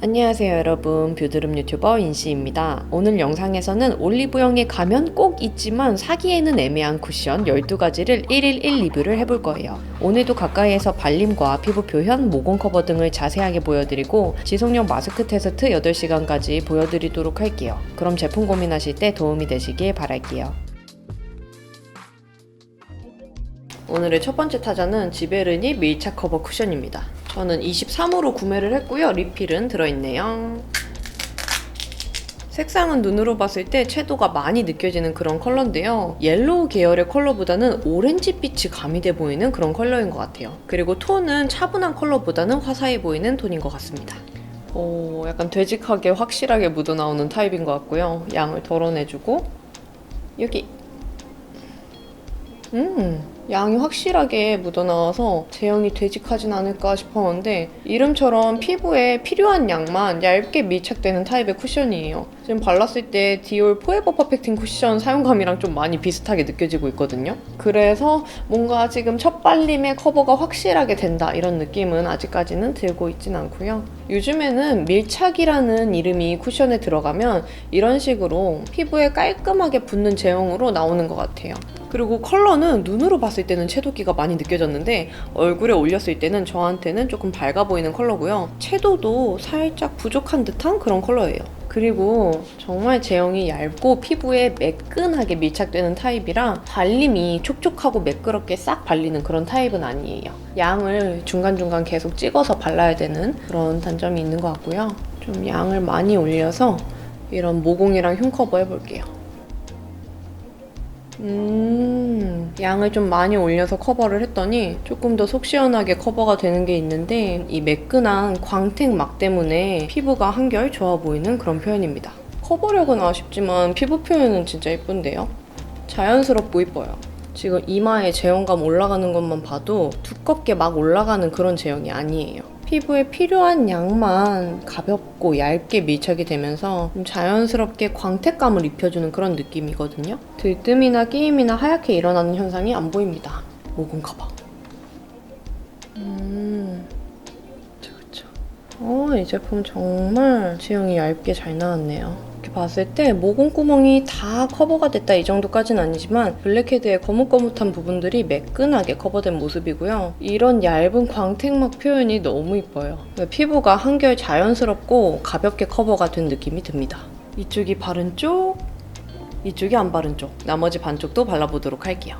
안녕하세요 여러분, 뷰드룸 유튜버 인시입니다. 오늘 영상에서는 올리브영에 가면 꼭 있지만 사기에는 애매한 쿠션 12가지를 1일 1 리뷰를 해볼 거예요. 오늘도 가까이에서 발림과 피부 표현, 모공 커버 등을 자세하게 보여드리고 지속력 마스크 테스트 8시간까지 보여드리도록 할게요. 그럼 제품 고민하실 때 도움이 되시길 바랄게요. 오늘의 첫 번째 타자는 지베르니 밀착 커버 쿠션입니다. 저는 23호로 구매를 했고요. 리필은 들어있네요. 색상은 눈으로 봤을 때 채도가 많이 느껴지는 그런 컬러인데요. 옐로우 계열의 컬러보다는 오렌지빛이 가미돼 보이는 그런 컬러인 것 같아요. 그리고 톤은 차분한 컬러보다는 화사해 보이는 톤인 것 같습니다. 약간 되직하게 확실하게 묻어나오는 타입인 것 같고요. 양을 덜어내주고 여기 양이 확실하게 묻어나와서 제형이 되직하진 않을까 싶었는데 이름처럼 피부에 필요한 양만 얇게 밀착되는 타입의 쿠션이에요. 지금 발랐을 때 디올 포에버 퍼펙팅 쿠션 사용감이랑 좀 많이 비슷하게 느껴지고 있거든요. 그래서 뭔가 지금 첫 발림에 커버가 확실하게 된다 이런 느낌은 아직까지는 들고 있진 않고요. 요즘에는 밀착이라는 이름이 쿠션에 들어가면 이런 식으로 피부에 깔끔하게 붙는 제형으로 나오는 것 같아요. 그리고 컬러는 눈으로 봤을 때는 채도기가 많이 느껴졌는데 얼굴에 올렸을 때는 저한테는 조금 밝아 보이는 컬러고요. 채도도 살짝 부족한 듯한 그런 컬러예요. 그리고 정말 제형이 얇고 피부에 매끈하게 밀착되는 타입이라 발림이 촉촉하고 매끄럽게 싹 발리는 그런 타입은 아니에요. 양을 중간중간 계속 찍어서 발라야 되는 그런 단점이 있는 것 같고요. 좀 양을 많이 올려서 이런 모공이랑 흉 커버 해볼게요. 양을 좀 많이 올려서 커버를 했더니 조금 더 속 시원하게 커버가 되는 게 있는데 이 매끈한 광택막 때문에 피부가 한결 좋아 보이는 그런 표현입니다. 커버력은 아쉽지만 피부 표현은 진짜 예쁜데요? 자연스럽고 이뻐요. 지금 이마에 제형감 올라가는 것만 봐도 두껍게 막 올라가는 그런 제형이 아니에요. 피부에 필요한 양만 가볍고 얇게 밀착이 되면서 좀 자연스럽게 광택감을 입혀주는 그런 느낌이거든요. 들뜸이나 끼임이나 하얗게 일어나는 현상이 안 보입니다. 모공 커버. 그쵸. 이 제품 정말 제형이 얇게 잘 나왔네요. 이렇게 봤을 때 모공구멍이 다 커버가 됐다 이 정도까지는 아니지만 블랙헤드의 거뭇거뭇한 부분들이 매끈하게 커버된 모습이고요. 이런 얇은 광택막 표현이 너무 이뻐요. 피부가 한결 자연스럽고 가볍게 커버가 된 느낌이 듭니다. 이쪽이 바른 쪽, 이쪽이 안 바른 쪽, 나머지 반쪽도 발라보도록 할게요.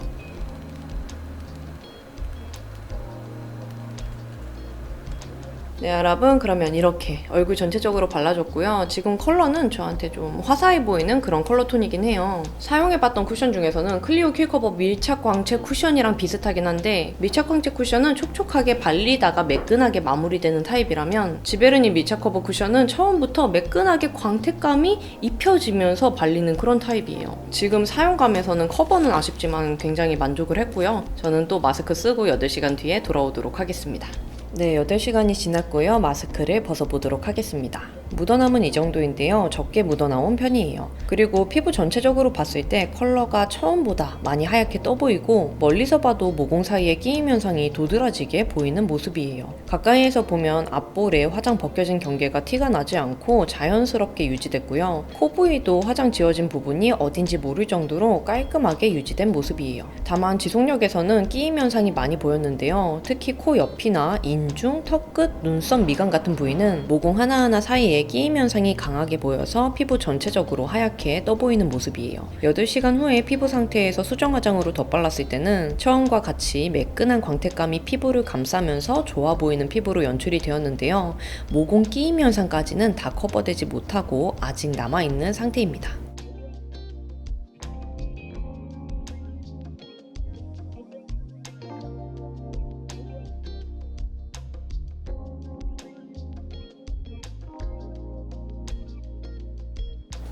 네 여러분, 그러면 이렇게 얼굴 전체적으로 발라줬고요. 지금 컬러는 저한테 좀 화사해 보이는 그런 컬러 톤이긴 해요. 사용해봤던 쿠션 중에서는 클리오 킬커버 밀착 광채 쿠션이랑 비슷하긴 한데 밀착 광채 쿠션은 촉촉하게 발리다가 매끈하게 마무리되는 타입이라면 지베르니 밀착 커버 쿠션은 처음부터 매끈하게 광택감이 입혀지면서 발리는 그런 타입이에요. 지금 사용감에서는 커버는 아쉽지만 굉장히 만족을 했고요. 저는 또 마스크 쓰고 8시간 뒤에 돌아오도록 하겠습니다. 네, 8시간이 지났고요. 마스크를 벗어보도록 하겠습니다. 묻어남은 이 정도인데요. 적게 묻어나온 편이에요. 그리고 피부 전체적으로 봤을 때 컬러가 처음보다 많이 하얗게 떠 보이고 멀리서 봐도 모공 사이에 끼임 현상이 도드라지게 보이는 모습이에요. 가까이에서 보면 앞볼에 화장 벗겨진 경계가 티가 나지 않고 자연스럽게 유지됐고요. 코 부위도 화장 지워진 부분이 어딘지 모를 정도로 깔끔하게 유지된 모습이에요. 다만 지속력에서는 끼임 현상이 많이 보였는데요. 특히 코 옆이나 인중, 턱끝, 눈썹, 미간 같은 부위는 모공 하나하나 사이에 끼임 현상이 강하게 보여서 피부 전체적으로 하얗게 떠 보이는 모습이에요. 8시간 후에 피부 상태에서 수정 화장으로 덧발랐을 때는 처음과 같이 매끈한 광택감이 피부를 감싸면서 좋아 보이는 피부로 연출이 되었는데요. 모공 끼임 현상까지는 다 커버되지 못하고 아직 남아있는 상태입니다.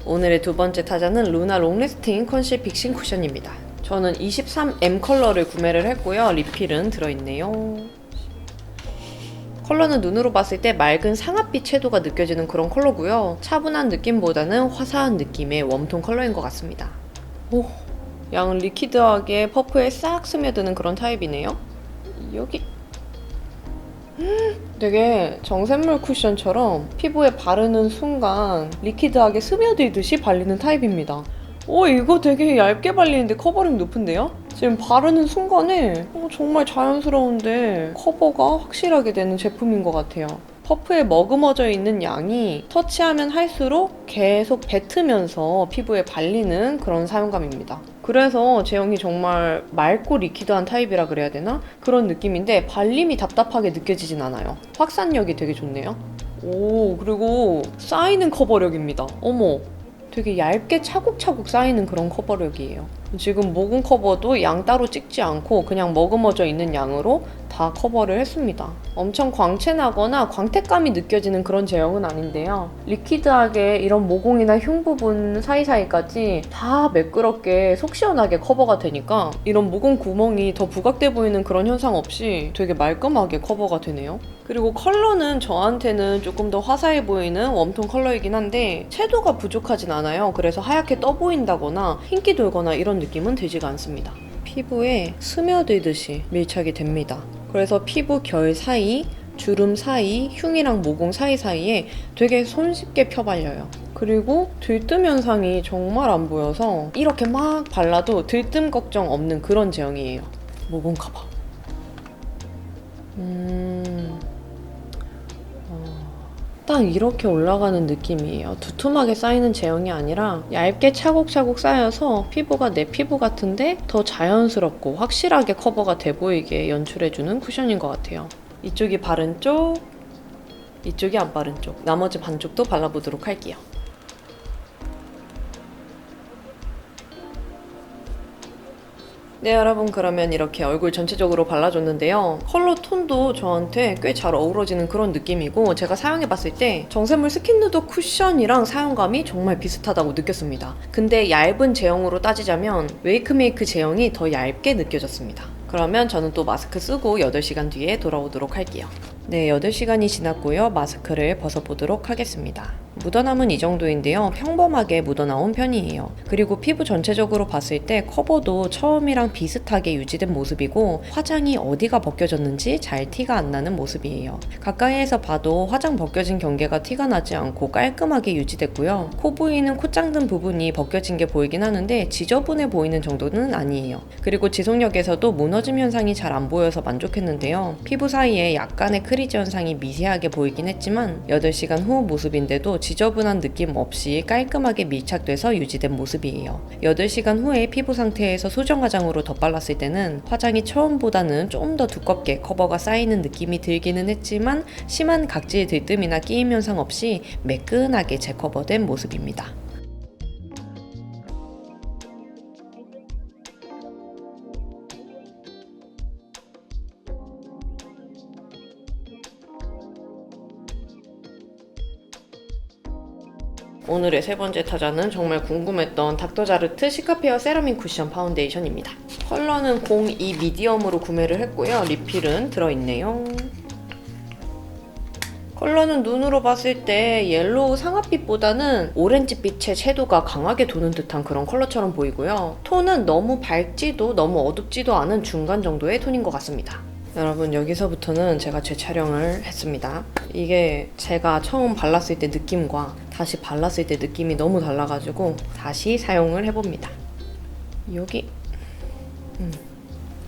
오늘의 두 번째 타자는 루나 롱래스팅 컨실 픽싱 쿠션입니다. 저는 23M 컬러를 구매를 했고요. 리필은 들어있네요. 컬러는 눈으로 봤을 때 맑은 상아빛 채도가 느껴지는 그런 컬러고요. 차분한 느낌보다는 화사한 느낌의 웜톤 컬러인 것 같습니다. 양은 리퀴드하게 퍼프에 싹 스며드는 그런 타입이네요. 여기 되게 정샘물 쿠션처럼 피부에 바르는 순간 리퀴드하게 스며들듯이 발리는 타입입니다. 이거 되게 얇게 발리는데 커버력이 높은데요? 지금 바르는 순간에 정말 자연스러운데 커버가 확실하게 되는 제품인 것 같아요. 퍼프에 머금어져 있는 양이 터치하면 할수록 계속 뱉으면서 피부에 발리는 그런 사용감입니다. 그래서 제형이 정말 맑고 리퀴드한 타입이라 그래야 되나? 그런 느낌인데 발림이 답답하게 느껴지진 않아요. 확산력이 되게 좋네요. 그리고 쌓이는 커버력입니다. 어머, 되게 얇게 차곡차곡 쌓이는 그런 커버력이에요. 지금 모공 커버도 양 따로 찍지 않고 그냥 머금어져 있는 양으로 다 커버를 했습니다. 엄청 광채나거나 광택감이 느껴지는 그런 제형은 아닌데요. 리퀴드하게 이런 모공이나 흉 부분 사이사이까지 다 매끄럽게 속 시원하게 커버가 되니까 이런 모공 구멍이 더 부각돼 보이는 그런 현상 없이 되게 말끔하게 커버가 되네요. 그리고 컬러는 저한테는 조금 더 화사해 보이는 웜톤 컬러이긴 한데 채도가 부족하진 않아요. 그래서 하얗게 떠 보인다거나 흰기 돌거나 이런 느낌은 들지가 않습니다. 피부에 스며들듯이 밀착이 됩니다. 그래서 피부 결 사이, 주름 사이, 흉이랑 모공 사이사이에 되게 손쉽게 펴발려요. 그리고 들뜸 현상이 정말 안 보여서 이렇게 막 발라도 들뜸 걱정 없는 그런 제형이에요. 모공 커버. 딱 이렇게 올라가는 느낌이에요. 두툼하게 쌓이는 제형이 아니라 얇게 차곡차곡 쌓여서 피부가 내 피부 같은데 더 자연스럽고 확실하게 커버가 돼 보이게 연출해주는 쿠션인 것 같아요. 이쪽이 바른 쪽, 이쪽이 안 바른 쪽, 나머지 반쪽도 발라보도록 할게요. 네, 여러분, 그러면 이렇게 얼굴 전체적으로 발라줬는데요. 컬러 톤도 저한테 꽤 잘 어우러지는 그런 느낌이고 제가 사용해봤을 때 정샘물 스킨누드 쿠션이랑 사용감이 정말 비슷하다고 느꼈습니다. 근데 얇은 제형으로 따지자면 웨이크메이크 제형이 더 얇게 느껴졌습니다. 그러면 저는 또 마스크 쓰고 8시간 뒤에 돌아오도록 할게요. 네, 8시간이 지났고요. 마스크를 벗어보도록 하겠습니다. 묻어남은 이 정도인데요. 평범하게 묻어나온 편이에요. 그리고 피부 전체적으로 봤을 때 커버도 처음이랑 비슷하게 유지된 모습이고 화장이 어디가 벗겨졌는지 잘 티가 안 나는 모습이에요. 가까이에서 봐도 화장 벗겨진 경계가 티가 나지 않고 깔끔하게 유지됐고요. 코 부위는 콧장 등 부분이 벗겨진 게 보이긴 하는데 지저분해 보이는 정도는 아니에요. 그리고 지속력에서도 무너짐 현상이 잘 안 보여서 만족했는데요. 피부 사이에 약간의 크리즈 현상이 미세하게 보이긴 했지만 8시간 후 모습인데도 지저분한 느낌 없이 깔끔하게 밀착돼서 유지된 모습이에요. 8시간 후에 피부 상태에서 수정 화장으로 덧발랐을 때는 화장이 처음보다는 좀 더 두껍게 커버가 쌓이는 느낌이 들기는 했지만 심한 각질 들뜸이나 끼임 현상 없이 매끈하게 재커버된 모습입니다. 오늘의 세 번째 타자는 정말 궁금했던 닥터자르트 시카페어 세라믹 쿠션 파운데이션입니다. 컬러는 02 미디엄으로 구매를 했고요. 리필은 들어있네요. 컬러는 눈으로 봤을 때 옐로우 상아빛보다는 오렌지빛의 채도가 강하게 도는 듯한 그런 컬러처럼 보이고요. 톤은 너무 밝지도 너무 어둡지도 않은 중간 정도의 톤인 것 같습니다. 여러분, 여기서부터는 제가 재촬영을 했습니다. 이게 제가 처음 발랐을 때 느낌과 다시 발랐을 때 느낌이 너무 달라가지고 다시 사용을 해봅니다. 여기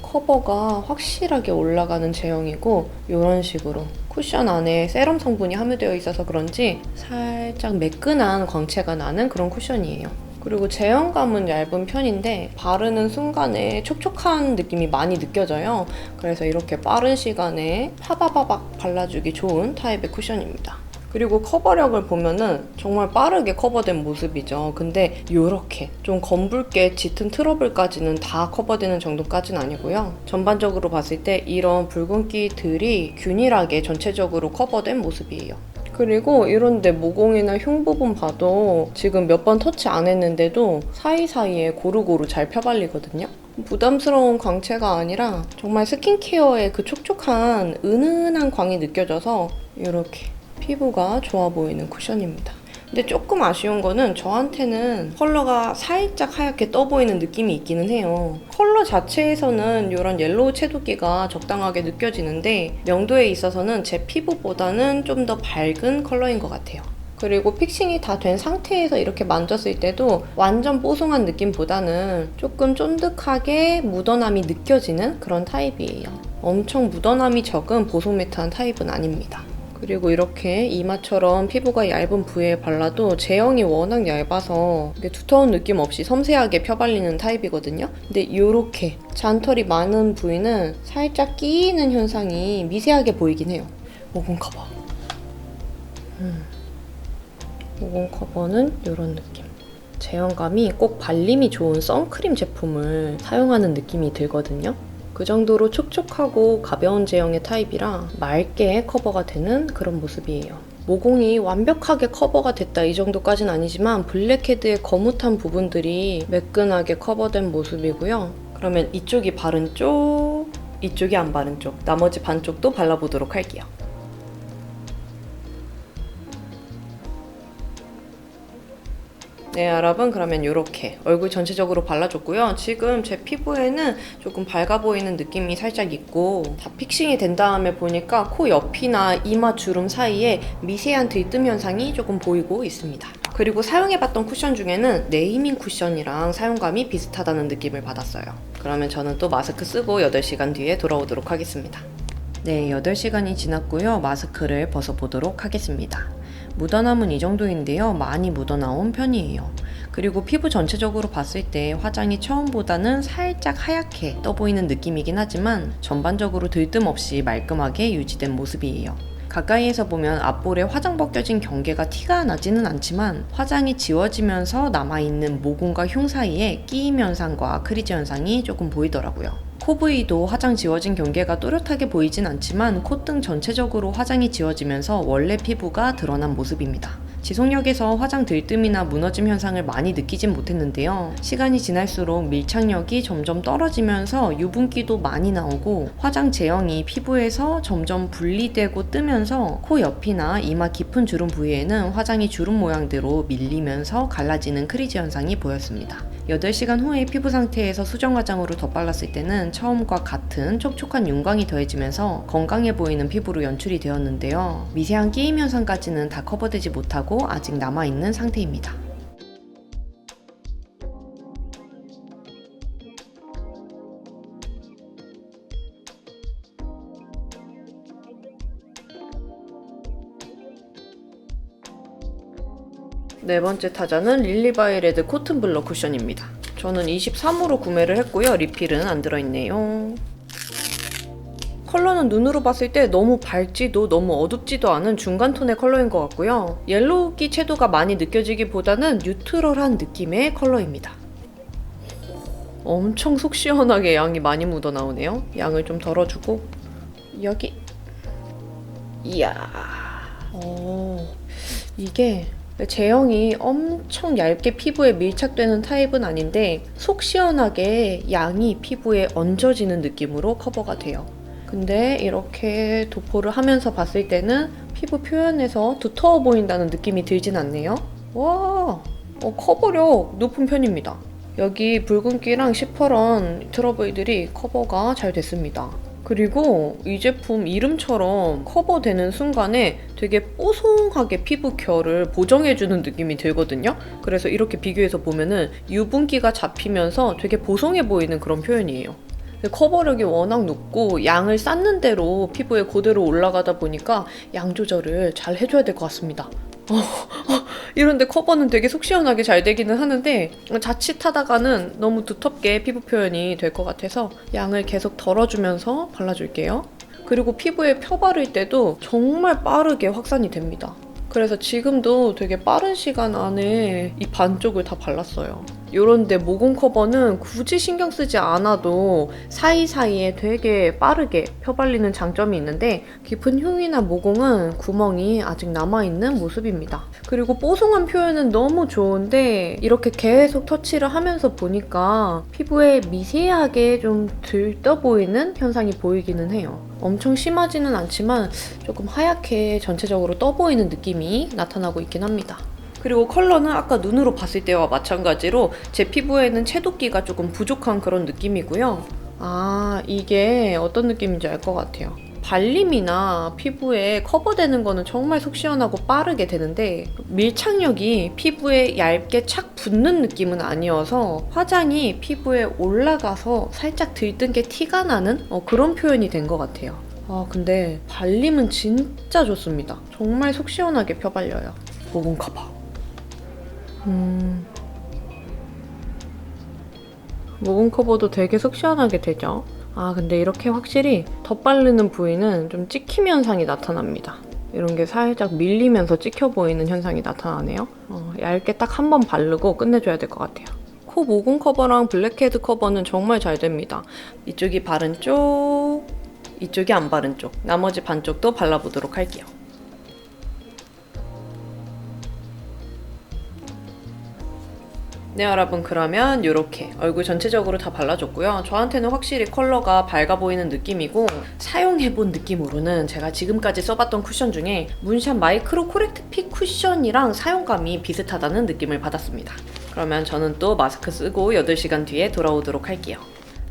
커버가 확실하게 올라가는 제형이고 이런 식으로 쿠션 안에 세럼 성분이 함유되어 있어서 그런지 살짝 매끈한 광채가 나는 그런 쿠션이에요. 그리고 제형감은 얇은 편인데 바르는 순간에 촉촉한 느낌이 많이 느껴져요. 그래서 이렇게 빠른 시간에 파바바박 발라주기 좋은 타입의 쿠션입니다. 그리고 커버력을 보면은 정말 빠르게 커버된 모습이죠. 근데 이렇게 좀 검붉게 짙은 트러블까지는 다 커버되는 정도까지는 아니고요. 전반적으로 봤을 때 이런 붉은기들이 균일하게 전체적으로 커버된 모습이에요. 그리고 이런데 모공이나 흉 부분 봐도 지금 몇 번 터치 안 했는데도 사이사이에 고루고루 잘 펴발리거든요. 부담스러운 광채가 아니라 정말 스킨케어의 그 촉촉한 은은한 광이 느껴져서 이렇게 피부가 좋아 보이는 쿠션입니다. 근데 조금 아쉬운 거는 저한테는 컬러가 살짝 하얗게 떠 보이는 느낌이 있기는 해요. 컬러 자체에서는 이런 옐로우 채도기가 적당하게 느껴지는데 명도에 있어서는 제 피부보다는 좀 더 밝은 컬러인 것 같아요. 그리고 픽싱이 다 된 상태에서 이렇게 만졌을 때도 완전 뽀송한 느낌보다는 조금 쫀득하게 묻어남이 느껴지는 그런 타입이에요. 엄청 묻어남이 적은 보송 매트한 타입은 아닙니다. 그리고 이렇게 이마처럼 피부가 얇은 부위에 발라도 제형이 워낙 얇아서 두터운 느낌 없이 섬세하게 펴발리는 타입이거든요. 근데 이렇게 잔털이 많은 부위는 살짝 끼이는 현상이 미세하게 보이긴 해요. 모공 커버. 모공 커버는 이런 느낌. 제형감이 꼭 발림이 좋은 선크림 제품을 사용하는 느낌이 들거든요. 그 정도로 촉촉하고 가벼운 제형의 타입이라 맑게 커버가 되는 그런 모습이에요. 모공이 완벽하게 커버가 됐다 이 정도까지는 아니지만 블랙헤드의 거뭇한 부분들이 매끈하게 커버된 모습이고요. 그러면 이쪽이 바른 쪽, 이쪽이 안 바른 쪽, 나머지 반쪽도 발라보도록 할게요. 네, 여러분, 그러면 이렇게 얼굴 전체적으로 발라줬고요. 지금 제 피부에는 조금 밝아 보이는 느낌이 살짝 있고 다 픽싱이 된 다음에 보니까 코 옆이나 이마 주름 사이에 미세한 들뜸 현상이 조금 보이고 있습니다. 그리고 사용해봤던 쿠션 중에는 네이밍 쿠션이랑 사용감이 비슷하다는 느낌을 받았어요. 그러면 저는 또 마스크 쓰고 8시간 뒤에 돌아오도록 하겠습니다. 네, 8시간이 지났고요. 마스크를 벗어보도록 하겠습니다. 묻어남은 이 정도인데요. 많이 묻어나온 편이에요. 그리고 피부 전체적으로 봤을 때 화장이 처음보다는 살짝 하얗게 떠 보이는 느낌이긴 하지만 전반적으로 들뜸 없이 말끔하게 유지된 모습이에요. 가까이에서 보면 앞볼에 화장 벗겨진 경계가 티가 나지는 않지만 화장이 지워지면서 남아있는 모공과 흉 사이에 끼임 현상과 크리즈 현상이 조금 보이더라고요. 코 부위도 화장 지워진 경계가 또렷하게 보이진 않지만 콧등 전체적으로 화장이 지워지면서 원래 피부가 드러난 모습입니다. 지속력에서 화장 들뜸이나 무너짐 현상을 많이 느끼진 못했는데요. 시간이 지날수록 밀착력이 점점 떨어지면서 유분기도 많이 나오고 화장 제형이 피부에서 점점 분리되고 뜨면서 코 옆이나 이마 깊은 주름 부위에는 화장이 주름 모양대로 밀리면서 갈라지는 크리즈 현상이 보였습니다. 8시간 후에 피부 상태에서 수정 화장으로 덧발랐을 때는 처음과 같은 촉촉한 윤광이 더해지면서 건강해 보이는 피부로 연출이 되었는데요. 미세한 끼임 현상까지는 다 커버되지 못하고 아직 남아있는 상태입니다. 네 번째 타자는 릴리바이레드 코튼 블러 쿠션입니다. 저는 23호로 구매를 했고요. 리필은 안 들어있네요. 컬러는 눈으로 봤을 때 너무 밝지도 너무 어둡지도 않은 중간 톤의 컬러인 것 같고요. 옐로우기 채도가 많이 느껴지기보다는 뉴트럴한 느낌의 컬러입니다. 엄청 속 시원하게 양이 많이 묻어 나오네요. 양을 좀 덜어주고 여기 이야 이게 제형이 엄청 얇게 피부에 밀착되는 타입은 아닌데 속 시원하게 양이 피부에 얹어지는 느낌으로 커버가 돼요. 근데 이렇게 도포를 하면서 봤을 때는 피부 표현에서 두터워 보인다는 느낌이 들진 않네요. 와, 커버력 높은 편입니다. 여기 붉은기랑 시퍼런 트러블들이 커버가 잘 됐습니다. 그리고 이 제품 이름처럼 커버되는 순간에 되게 뽀송하게 피부 결을 보정해주는 느낌이 들거든요. 그래서 이렇게 비교해서 보면은 유분기가 잡히면서 되게 보송해 보이는 그런 표현이에요. 커버력이 워낙 높고 양을 쌓는 대로 피부에 그대로 올라가다 보니까 양 조절을 잘 해줘야 될 것 같습니다. 이런데 커버는 되게 속 시원하게 잘 되기는 하는데 자칫하다가는 너무 두텁게 피부 표현이 될 것 같아서 양을 계속 덜어주면서 발라줄게요. 그리고 피부에 펴 바를 때도 정말 빠르게 확산이 됩니다. 그래서 지금도 되게 빠른 시간 안에 이 반쪽을 다 발랐어요. 요런데 모공 커버는 굳이 신경 쓰지 않아도 사이사이에 되게 빠르게 펴발리는 장점이 있는데 깊은 흉이나 모공은 구멍이 아직 남아있는 모습입니다. 그리고 뽀송한 표현은 너무 좋은데 이렇게 계속 터치를 하면서 보니까 피부에 미세하게 좀 들떠 보이는 현상이 보이기는 해요. 엄청 심하지는 않지만 조금 하얗게 전체적으로 떠 보이는 느낌이 나타나고 있긴 합니다. 그리고 컬러는 아까 눈으로 봤을 때와 마찬가지로 제 피부에는 채도끼가 조금 부족한 그런 느낌이고요. 아, 이게 어떤 느낌인지 알 것 같아요. 발림이나 피부에 커버되는 거는 정말 속 시원하고 빠르게 되는데 밀착력이 피부에 얇게 착 붙는 느낌은 아니어서 화장이 피부에 올라가서 살짝 들뜬 게 티가 나는 그런 표현이 된 것 같아요. 아, 근데 발림은 진짜 좋습니다. 정말 속 시원하게 펴발려요. 모공 커버. 모공 커버도 되게 속 시원하게 되죠? 아, 근데 이렇게 확실히 덧바르는 부위는 좀 찍힘 현상이 나타납니다. 이런 게 살짝 밀리면서 찍혀 보이는 현상이 나타나네요. 얇게 딱 한 번 바르고 끝내줘야 될 것 같아요. 코 모공 커버랑 블랙헤드 커버는 정말 잘 됩니다. 이쪽이 바른 쪽, 이쪽이 안 바른 쪽, 나머지 반쪽도 발라보도록 할게요. 네, 여러분, 그러면 이렇게 얼굴 전체적으로 다 발라줬고요. 저한테는 확실히 컬러가 밝아 보이는 느낌이고 사용해본 느낌으로는 제가 지금까지 써봤던 쿠션 중에 문샵 마이크로 코렉트 픽 쿠션이랑 사용감이 비슷하다는 느낌을 받았습니다. 그러면 저는 또 마스크 쓰고 8시간 뒤에 돌아오도록 할게요.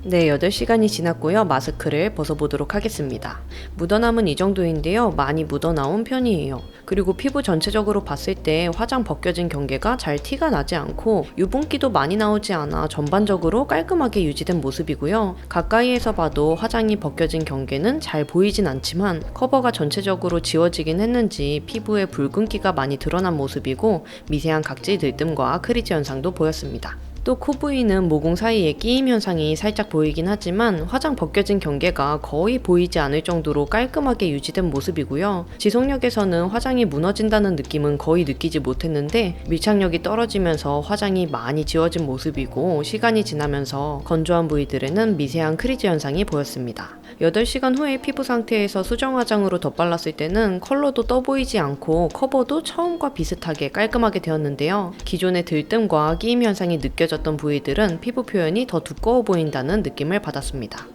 네, 8시간이 지났고요. 마스크를 벗어보도록 하겠습니다. 묻어남은 이 정도인데요. 많이 묻어나온 편이에요. 그리고 피부 전체적으로 봤을 때 화장 벗겨진 경계가 잘 티가 나지 않고 유분기도 많이 나오지 않아 전반적으로 깔끔하게 유지된 모습이고요. 가까이에서 봐도 화장이 벗겨진 경계는 잘 보이진 않지만 커버가 전체적으로 지워지긴 했는지 피부에 붉은기가 많이 드러난 모습이고 미세한 각질 들뜸과 크리즈 현상도 보였습니다. 또 코 부위는 모공 사이에 끼임 현상이 살짝 보이긴 하지만 화장 벗겨진 경계가 거의 보이지 않을 정도로 깔끔하게 유지된 모습이고요. 지속력에서는 화장이 무너진다는 느낌은 거의 느끼지 못했는데 밀착력이 떨어지면서 화장이 많이 지워진 모습이고 시간이 지나면서 건조한 부위들에는 미세한 크리즈 현상이 보였습니다. 8시간 후에 피부 상태에서 수정 화장으로 덧발랐을 때는 컬러도 떠 보이지 않고 커버도 처음과 비슷하게 깔끔하게 되었는데요. 기존의 들뜸과 끼임 현상이 느껴졌던 부위들은 피부 표현이 더 두꺼워 보인다는 느낌을 받았습니다.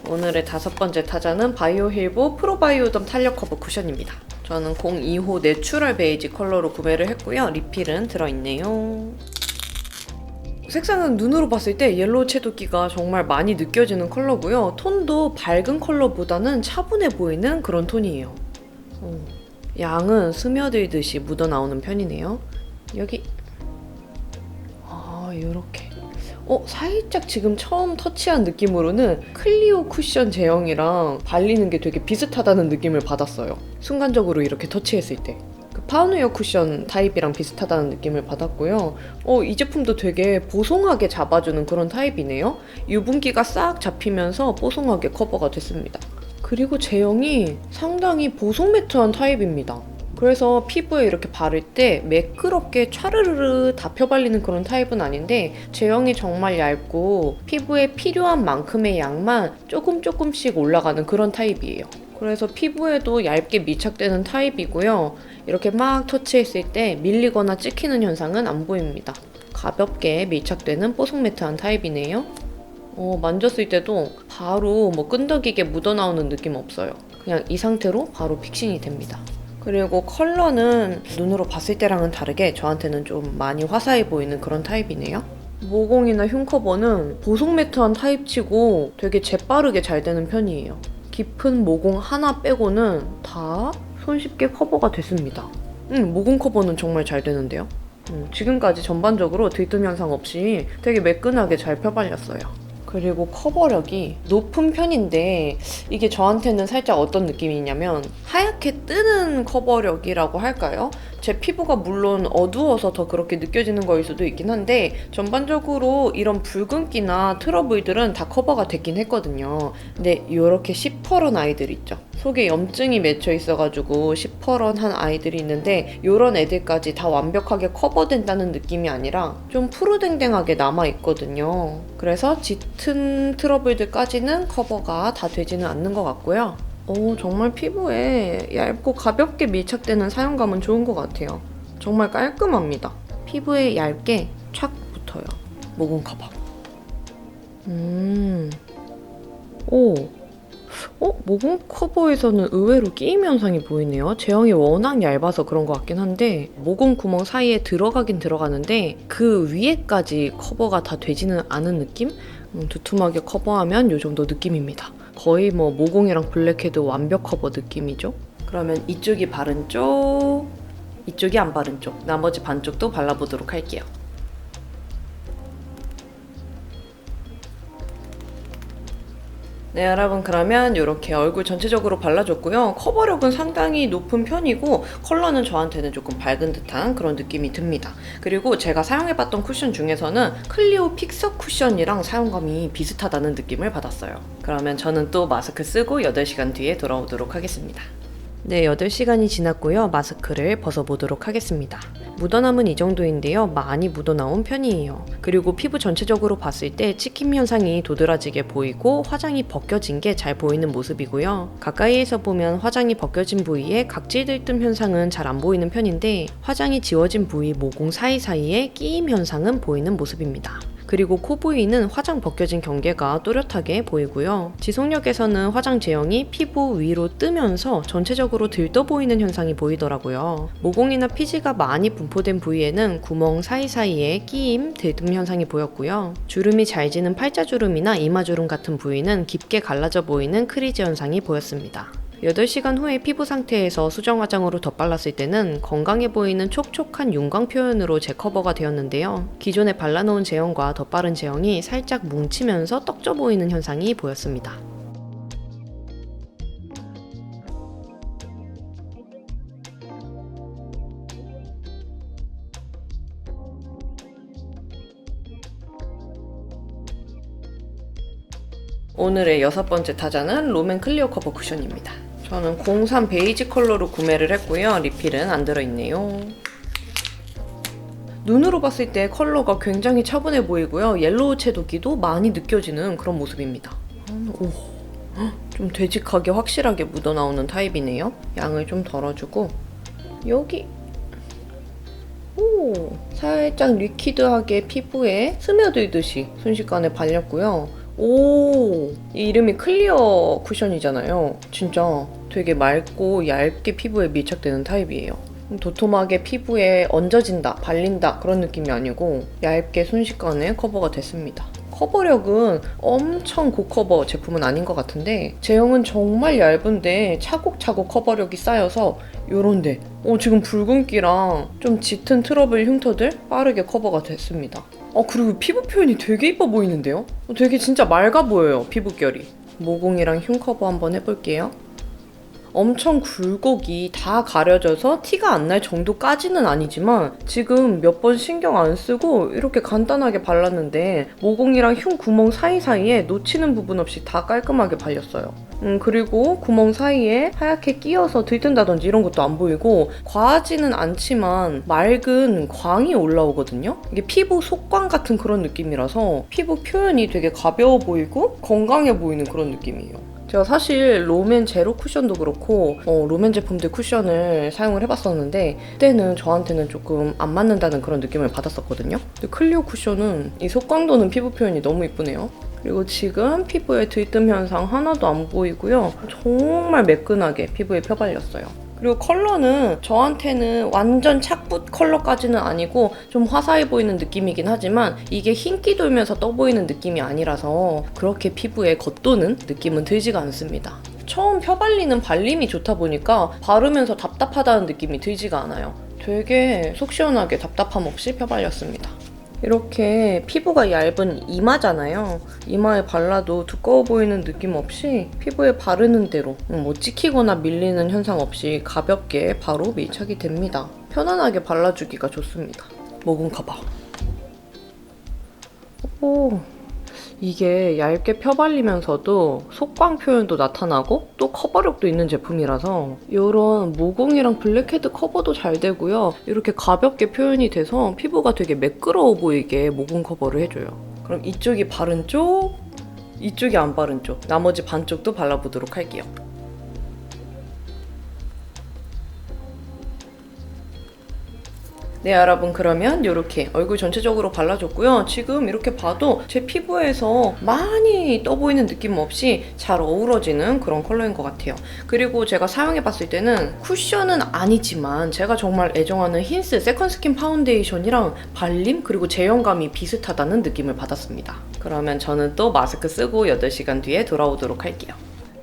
오늘의 5번째 타자는 바이오힐보 프로바이오덤 탄력 커버 쿠션입니다. 저는 02호 내추럴 베이지 컬러로 구매를 했고요. 리필은 들어있네요. 색상은 눈으로 봤을 때 옐로우 채도끼가 정말 많이 느껴지는 컬러고요. 톤도 밝은 컬러보다는 차분해 보이는 그런 톤이에요. 양은 스며들듯이 묻어나오는 편이네요. 여기 요렇게 살짝 지금 처음 터치한 느낌으로는 클리오 쿠션 제형이랑 발리는 게 되게 비슷하다는 느낌을 받았어요. 순간적으로 이렇게 터치했을 때. 그 파우누어 쿠션 타입이랑 비슷하다는 느낌을 받았고요. 이 제품도 되게 보송하게 잡아주는 그런 타입이네요. 유분기가 싹 잡히면서 뽀송하게 커버가 됐습니다. 그리고 제형이 상당히 보송 매트한 타입입니다. 그래서 피부에 이렇게 바를 때 매끄럽게 촤르르르 다 펴발리는 그런 타입은 아닌데 제형이 정말 얇고 피부에 필요한 만큼의 양만 조금씩 올라가는 그런 타입이에요. 그래서 피부에도 얇게 밀착되는 타입이고요. 이렇게 막 터치했을 때 밀리거나 찍히는 현상은 안 보입니다. 가볍게 밀착되는 뽀송 매트한 타입이네요. 만졌을 때도 바로 끈덕이게 묻어나오는 느낌 없어요. 그냥 이 상태로 바로 픽싱이 됩니다. 그리고 컬러는 눈으로 봤을 때랑은 다르게 저한테는 좀 많이 화사해 보이는 그런 타입이네요. 모공이나 흉 커버는 보송 매트한 타입치고 되게 재빠르게 잘 되는 편이에요. 깊은 모공 하나 빼고는 다 손쉽게 커버가 됐습니다. 모공 커버는 정말 잘 되는데요. 지금까지 전반적으로 들뜸 현상 없이 되게 매끈하게 잘 펴발렸어요. 그리고 커버력이 높은 편인데 이게 저한테는 살짝 어떤 느낌이냐면 하얗게 뜨는 커버력이라고 할까요? 제 피부가 물론 어두워서 더 그렇게 느껴지는 거일 수도 있긴 한데 전반적으로 이런 붉은기나 트러블들은 다 커버가 됐긴 했거든요. 근데 이렇게 시퍼런 아이들 있죠. 속에 염증이 맺혀 있어가지고 시퍼런한 아이들이 있는데 이런 애들까지 다 완벽하게 커버된다는 느낌이 아니라 좀 푸르댕댕하게 남아있거든요. 그래서 짙은 트러블들까지는 커버가 다 되지는 않는 것 같고요. 정말 피부에 얇고 가볍게 밀착되는 사용감은 좋은 것 같아요. 정말 깔끔합니다. 피부에 얇게 촥 붙어요. 모공 커버. 오. 모공 커버에서는 의외로 끼임 현상이 보이네요. 제형이 워낙 얇아서 그런 것 같긴 한데 모공 구멍 사이에 들어가긴 들어가는데 그 위에까지 커버가 다 되지는 않은 느낌? 두툼하게 커버하면 이 정도 느낌입니다. 거의 뭐 모공이랑 블랙헤드 완벽 커버 느낌이죠. 그러면 이쪽이 바른 쪽, 이쪽이 안 바른 쪽, 나머지 반쪽도 발라보도록 할게요. 네, 여러분, 그러면 이렇게 얼굴 전체적으로 발라줬고요. 커버력은 상당히 높은 편이고 컬러는 저한테는 조금 밝은 듯한 그런 느낌이 듭니다. 그리고 제가 사용해봤던 쿠션 중에서는 클리오 픽서 쿠션이랑 사용감이 비슷하다는 느낌을 받았어요. 그러면 저는 또 마스크 쓰고 8시간 뒤에 돌아오도록 하겠습니다. 네, 8시간이 지났고요. 마스크를 벗어보도록 하겠습니다. 묻어남은 이 정도인데요. 많이 묻어나온 편이에요. 그리고 피부 전체적으로 봤을 때 찍힘 현상이 도드라지게 보이고 화장이 벗겨진 게 잘 보이는 모습이고요. 가까이에서 보면 화장이 벗겨진 부위에 각질 들뜸 현상은 잘 안 보이는 편인데 화장이 지워진 부위 모공 사이사이에 끼임 현상은 보이는 모습입니다. 그리고 코 부위는 화장 벗겨진 경계가 또렷하게 보이고요. 지속력에서는 화장 제형이 피부 위로 뜨면서 전체적으로 들떠 보이는 현상이 보이더라고요. 모공이나 피지가 많이 분포된 부위에는 구멍 사이사이에 끼임, 들뜸 현상이 보였고요. 주름이 잘 지는 팔자주름이나 이마주름 같은 부위는 깊게 갈라져 보이는 크리즈 현상이 보였습니다. 8시간 후에 피부 상태에서 수정 화장으로 덧발랐을 때는 건강해 보이는 촉촉한 윤광 표현으로 재커버가 되었는데요. 기존에 발라놓은 제형과 덧바른 제형이 살짝 뭉치면서 떡져 보이는 현상이 보였습니다. 오늘의 6번째 타자는 롬앤 클리어 커버 쿠션입니다. 저는 03 베이지 컬러로 구매를 했고요. 리필은 안 들어있네요. 눈으로 봤을 때 컬러가 굉장히 차분해 보이고요. 옐로우 채도기도 많이 느껴지는 그런 모습입니다. 오, 좀 되직하게 확실하게 묻어나오는 타입이네요. 양을 좀 덜어주고 여기 살짝 리퀴드하게 피부에 스며들듯이 순식간에 발렸고요. 오, 이 이름이 클리어 쿠션이잖아요. 진짜 되게 맑고 얇게 피부에 밀착되는 타입이에요. 도톰하게 피부에 얹어진다, 발린다 그런 느낌이 아니고 얇게 순식간에 커버가 됐습니다. 커버력은 엄청 고커버 제품은 아닌 것 같은데 제형은 정말 얇은데 차곡차곡 커버력이 쌓여서 요런데 지금 붉은기랑 좀 짙은 트러블 흉터들 빠르게 커버가 됐습니다. 그리고 피부 표현이 되게 이뻐 보이는데요? 되게 진짜 맑아 보여요, 피부결이. 모공이랑 흉 커버 한번 해볼게요. 엄청 굴곡이 다 가려져서 티가 안 날 정도까지는 아니지만 지금 몇 번 신경 안 쓰고 이렇게 간단하게 발랐는데 모공이랑 흉 구멍 사이사이에 놓치는 부분 없이 다 깔끔하게 발렸어요. 그리고 구멍 사이에 하얗게 끼어서 들뜬다든지 이런 것도 안 보이고 과하지는 않지만 맑은 광이 올라오거든요. 이게 피부 속광 같은 그런 느낌이라서 피부 표현이 되게 가벼워 보이고 건강해 보이는 그런 느낌이에요. 제가 사실 롬앤 제로 쿠션도 그렇고 롬앤 제품들 쿠션을 사용을 해봤었는데 그때는 저한테는 조금 안 맞는다는 그런 느낌을 받았었거든요. 근데 클리오 쿠션은 이 속광 도는 피부 표현이 너무 이쁘네요. 그리고 지금 피부에 들뜸 현상 하나도 안 보이고요. 정말 매끈하게 피부에 펴발렸어요. 그리고 컬러는 저한테는 완전 착붙 컬러까지는 아니고 좀 화사해 보이는 느낌이긴 하지만 이게 흰기 돌면서 떠 보이는 느낌이 아니라서 그렇게 피부에 겉도는 느낌은 들지가 않습니다. 처음 펴발리는 발림이 좋다 보니까 바르면서 답답하다는 느낌이 들지가 않아요. 되게 속 시원하게 답답함 없이 펴발렸습니다. 이렇게 피부가 얇은 이마잖아요. 이마에 발라도 두꺼워 보이는 느낌 없이 피부에 바르는 대로 뭐 찍히거나 밀리는 현상 없이 가볍게 바로 밀착이 됩니다. 편안하게 발라주기가 좋습니다. 모공 커버. 이게 얇게 펴발리면서도 속광 표현도 나타나고 또 커버력도 있는 제품이라서 이런 모공이랑 블랙헤드 커버도 잘 되고요. 이렇게 가볍게 표현이 돼서 피부가 되게 매끄러워 보이게 모공 커버를 해줘요. 그럼 이쪽이 바른 쪽, 이쪽이 안 바른 쪽, 나머지 반쪽도 발라보도록 할게요. 네, 여러분, 그러면 이렇게 얼굴 전체적으로 발라줬고요. 지금 이렇게 봐도 제 피부에서 많이 떠 보이는 느낌 없이 잘 어우러지는 그런 컬러인 것 같아요. 그리고 제가 사용해봤을 때는 쿠션은 아니지만 제가 정말 애정하는 힌스 세컨스킨 파운데이션이랑 발림 그리고 제형감이 비슷하다는 느낌을 받았습니다. 그러면 저는 또 마스크 쓰고 8시간 뒤에 돌아오도록 할게요.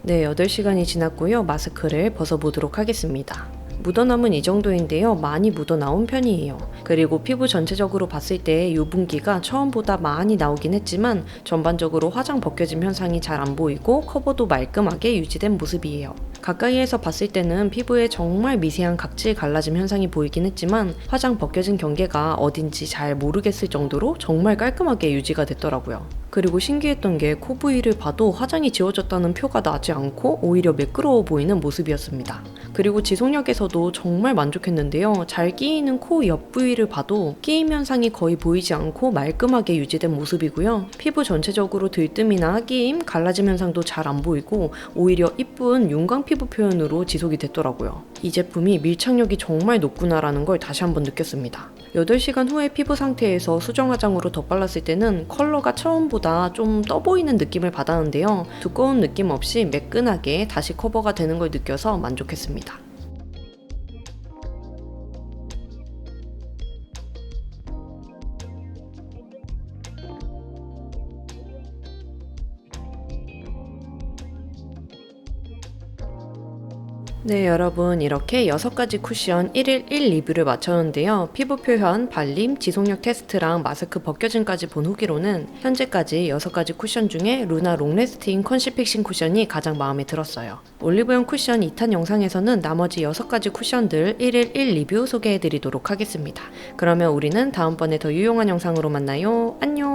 네, 8시간이 지났고요. 마스크를 벗어보도록 하겠습니다. 묻어남은 이 정도인데요. 많이 묻어나온 편이에요. 그리고 피부 전체적으로 봤을 때 유분기가 처음보다 많이 나오긴 했지만 전반적으로 화장 벗겨짐 현상이 잘 안 보이고 커버도 말끔하게 유지된 모습이에요. 가까이에서 봤을 때는 피부에 정말 미세한 각질 갈라짐 현상이 보이긴 했지만 화장 벗겨진 경계가 어딘지 잘 모르겠을 정도로 정말 깔끔하게 유지가 됐더라고요. 그리고 신기했던 게 코 부위를 봐도 화장이 지워졌다는 표가 나지 않고 오히려 매끄러워 보이는 모습이었습니다. 그리고 지속력에서도 정말 만족했는데요. 잘 끼이는 코 옆 부위를 봐도 끼임 현상이 거의 보이지 않고 말끔하게 유지된 모습이고요. 피부 전체적으로 들뜸이나 끼임, 갈라짐 현상도 잘 안 보이고 오히려 이쁜 윤광 피부 표현으로 지속이 됐더라고요. 이 제품이 밀착력이 정말 높구나라는 걸 다시 한번 느꼈습니다. 8시간 후의 피부 상태에서 수정 화장으로 덧발랐을 때는 컬러가 처음보다 좀 떠 보이는 느낌을 받았는데요. 두꺼운 느낌 없이 매끈하게 다시 커버가 되는 걸 느껴서 만족했습니다. 네, 여러분, 이렇게 6가지 쿠션 1일 1 리뷰를 마쳤는데요. 피부 표현, 발림, 지속력 테스트랑 마스크 벗겨짐까지 본 후기로는 현재까지 6가지 쿠션 중에 루나 롱래스팅 컨실 픽싱 쿠션이 가장 마음에 들었어요. 올리브영 쿠션 2탄 영상에서는 나머지 6가지 쿠션들 1일 1 리뷰 소개해드리도록 하겠습니다. 그러면 우리는 다음번에 더 유용한 영상으로 만나요. 안녕!